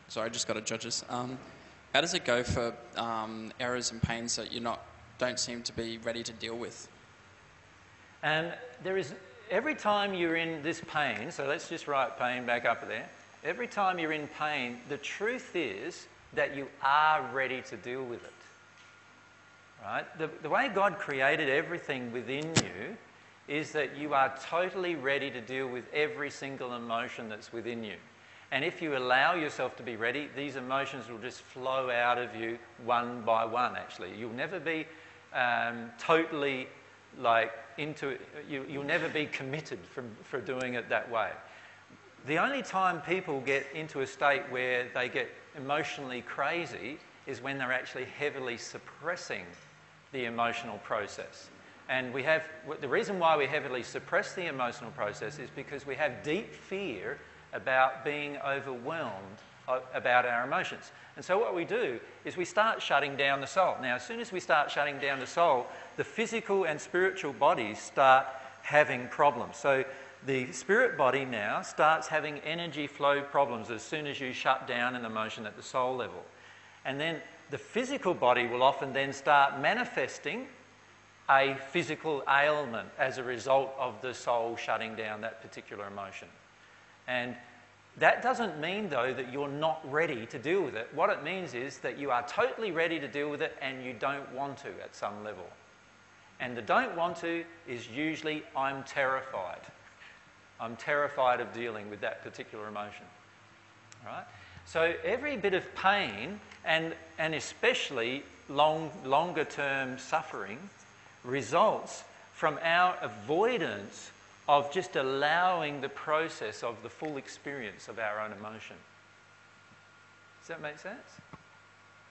Sorry, I just got a judges. How does it go for errors and pains that don't seem to be ready to deal with? And every time you're in this pain, so let's just write pain back up there. Every time you're in pain, the truth is that you are ready to deal with it. Right? The way God created everything within you is that you are totally ready to deal with every single emotion that's within you. And if you allow yourself to be ready, these emotions will just flow out of you one by one, actually. You'll never be totally into it. You'll never be committed for doing it that way. The only time people get into a state where they get emotionally crazy is when they're actually heavily suppressing the emotional process. And the reason why we heavily suppress the emotional process is because we have deep fear about being overwhelmed about our emotions. And so what we do is we start shutting down the soul. Now, as soon as we start shutting down the soul, the physical and spiritual bodies start having problems. So the spirit body now starts having energy flow problems as soon as you shut down an emotion at the soul level. And then the physical body will often then start manifesting a physical ailment as a result of the soul shutting down that particular emotion. And that doesn't mean, though, that you're not ready to deal with it. What it means is that you are totally ready to deal with it and you don't want to at some level. And the don't want to is usually, I'm terrified. I'm terrified of dealing with that particular emotion. Right? So every bit of pain, and especially longer-term suffering, results from our avoidance of just allowing the process of the full experience of our own emotion. Does that make sense?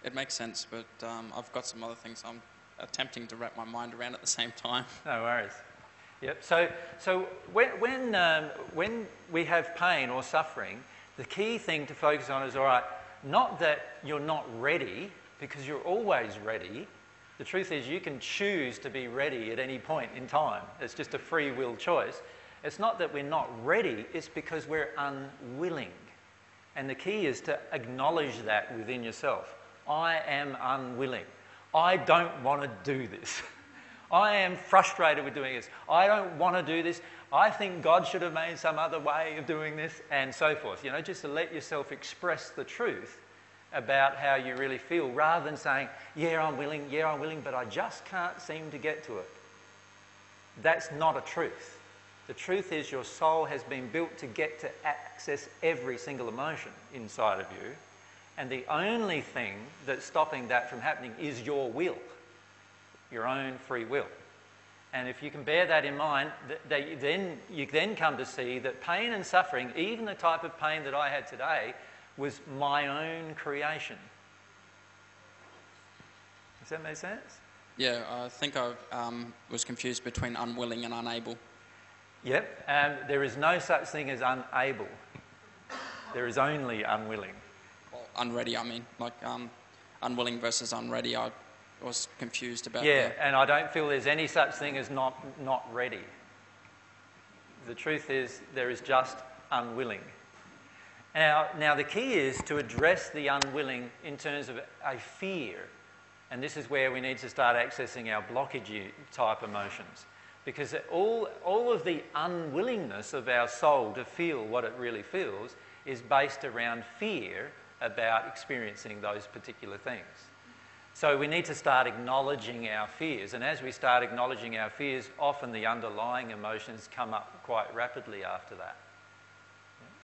It makes sense, but I've got some other things I'm attempting to wrap my mind around at the same time. No worries. Yep. So when we have pain or suffering, the key thing to focus on is, all right, not that you're not ready, because you're always ready. The truth is you can choose to be ready at any point in time. It's just a free will choice. It's not that we're not ready, it's because we're unwilling. And the key is to acknowledge that within yourself. I am unwilling. I don't want to do this. I am frustrated with doing this. I don't want to do this. I think God should have made some other way of doing this, and so forth. Just to let yourself express the truth about how you really feel, rather than saying, yeah, I'm willing, but I just can't seem to get to it. That's not a truth. The truth is your soul has been built to get to access every single emotion inside of you, and the only thing that's stopping that from happening is your will, your own free will. And if you can bear that in mind, then you come to see that pain and suffering, even the type of pain that I had today, was my own creation. Does that make sense? Yeah, I think I was confused between unwilling and unable. Yep, there is no such thing as unable. There is only unwilling. Well, unready, I mean, unwilling versus unready, I was confused about. Yeah, and I don't feel there's any such thing as not ready. The truth is there is just unwilling. Now the key is to address the unwilling in terms of a fear, and this is where we need to start accessing our blockage type emotions, because all of the unwillingness of our soul to feel what it really feels is based around fear about experiencing those particular things. So we need to start acknowledging our fears, and as we start acknowledging our fears, often the underlying emotions come up quite rapidly after that.